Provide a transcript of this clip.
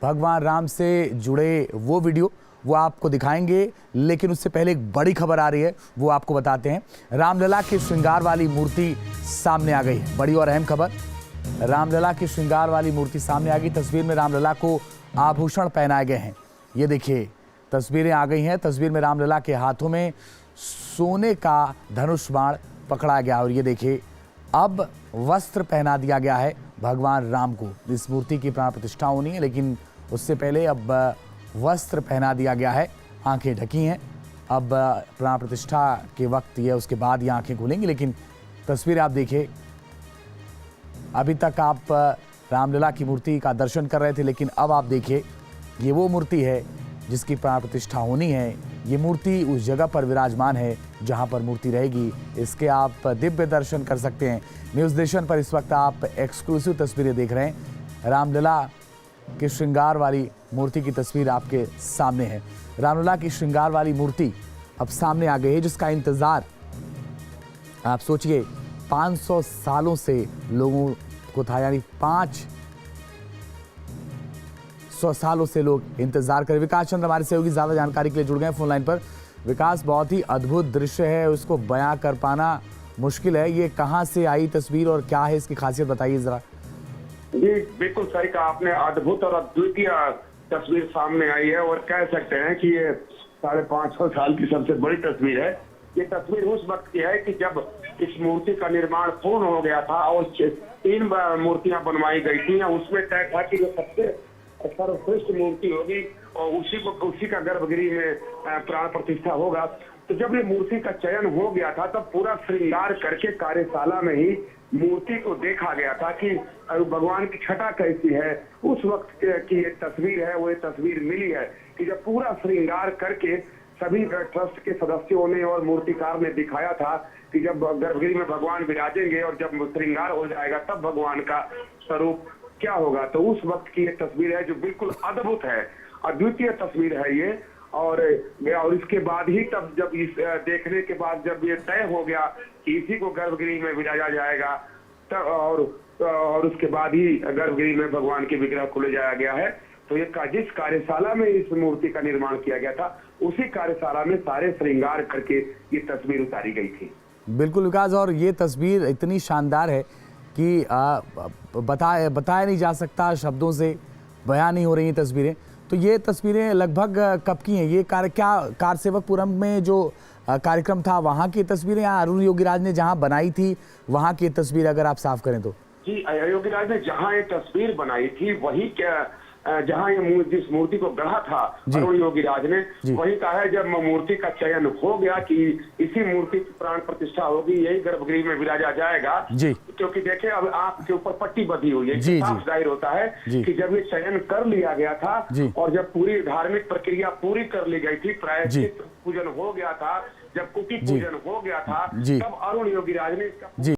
भगवान राम से जुड़े वो वीडियो वो आपको दिखाएंगे, लेकिन उससे पहले एक बड़ी खबर आ रही है, वो आपको बताते हैं। रामलला की श्रृंगार वाली मूर्ति सामने आ गई है। बड़ी और अहम खबर, रामलला की श्रृंगार वाली मूर्ति सामने आ गई। तस्वीर में रामलला को आभूषण पहनाए गए हैं। ये देखिए तस्वीरें आ गई हैं। तस्वीर में रामलला के हाथों में सोने का धनुष बाण पकड़ा गया और ये देखिए अब वस्त्र पहना दिया गया है भगवान राम को। इस मूर्ति की प्राण प्रतिष्ठा होनी है, लेकिन उससे पहले अब वस्त्र पहना दिया गया है। आंखें ढकी हैं। अब प्राण प्रतिष्ठा के वक्त ये उसके बाद ये आंखें खुलेंगी। लेकिन तस्वीर आप देखिए, अभी तक आप रामलला की मूर्ति का दर्शन कर रहे थे, लेकिन अब आप देखिए ये वो मूर्ति है जिसकी प्राण प्रतिष्ठा होनी है। ये मूर्ति उस जगह पर विराजमान है जहां पर मूर्ति रहेगी। इसके आप दिव्य दर्शन कर सकते हैं। न्यूज़ नेशन पर इस वक्त आप एक्सक्लूसिव तस्वीरें देख रहे हैं। रामलला की श्रृंगार वाली मूर्ति की तस्वीर आपके सामने है। रामलला की श्रृंगार वाली मूर्ति अब सामने आ गई है, जिसका इंतजार आप सोचिए 500 सालों से लोगों को था, यानी 500 सालों से लोग इंतजार कर। विकास चंद्र हमारे सहयोगी ज्यादा जानकारी के लिए जुड़ गए फोन लाइन पर। विकास, बहुत ही अद्भुत दृश्य है, उसको बयां कर पाना मुश्किल है। ये कहां से आई तस्वीर और क्या है इसकी खासियत, बताइए जरा। जी बिल्कुल सही कहा आपने। अद्भुत और अद्वितीय तस्वीर सामने आई है और कह सकते हैं कि ये 550 साल की सबसे बड़ी तस्वीर है। ये तस्वीर उस वक्त की है कि जब इस मूर्ति का निर्माण पूर्ण हो गया था और 3 मूर्तियां बनवाई गई थी। उसमें तय था कि जो सबसे सर्वश्रेष्ठ मूर्ति होगी और उसी का गर्भगृह में प्राण प्रतिष्ठा होगा। तो जब ये मूर्ति का चयन हो गया था तब पूरा श्रृंगार करके कार्यशाला में ही मूर्ति को देखा गया था कि भगवान की छटा कैसी है। उस वक्त की ये तस्वीर है, वो ये तस्वीर मिली है कि जब पूरा श्रृंगार करके सभी ट्रस्ट के सदस्यों ने और मूर्तिकार ने दिखाया था कि जब गर्भगृह में भगवान विराजेंगे और जब श्रृंगार हो जाएगा तब भगवान का स्वरूप क्या होगा। तो उस वक्त की ये तस्वीर है जो बिल्कुल अद्भुत है, अद्वितीय तस्वीर है ये। और इसके बाद ही तब जब इस देखने के बाद जब ये तय हो गया कि इसी को गर्भगृह में विराजा जाएगा तब और उसके बाद ही गर्भगृह में भगवान के विग्रह को ले जाया गया है। तो ये जिस कार्यशाला में इस मूर्ति का निर्माण किया गया था उसी कार्यशाला में सारे श्रृंगार करके ये तस्वीर उतारी गई थी। बिल्कुल विकास, और ये तस्वीर इतनी शानदार है कि बताया नहीं जा सकता, शब्दों से बयां नहीं हो रही तस्वीरें। तो ये तस्वीरें लगभग कब की हैं? ये कार सेवकपुरम में जो कार्यक्रम था वहाँ की तस्वीरें, या अरुण योगीराज ने जहाँ बनाई थी वहाँ की तस्वीर, अगर आप साफ करें तो? जी, योगीराज ने जहाँ ये तस्वीर बनाई थी वही जहाँ ये जिस मूर्ति को गढ़ा था अरुण योगीराज ने, वही कहा है जब मूर्ति का चयन हो गया कि इसी मूर्ति की प्राण प्रतिष्ठा होगी, यही गर्भगृह में विराजा जाएगा। क्योंकि देखे अब आंख के ऊपर पट्टी बंधी हुई है, साफ जाहिर होता है कि जब ये चयन कर लिया गया था और जब पूरी धार्मिक प्रक्रिया पूरी कर ली गई थी, प्रायश्चित पूजन हो गया था, जब कुटी पूजन हो गया था, तब अरुण योगीराज ने इसका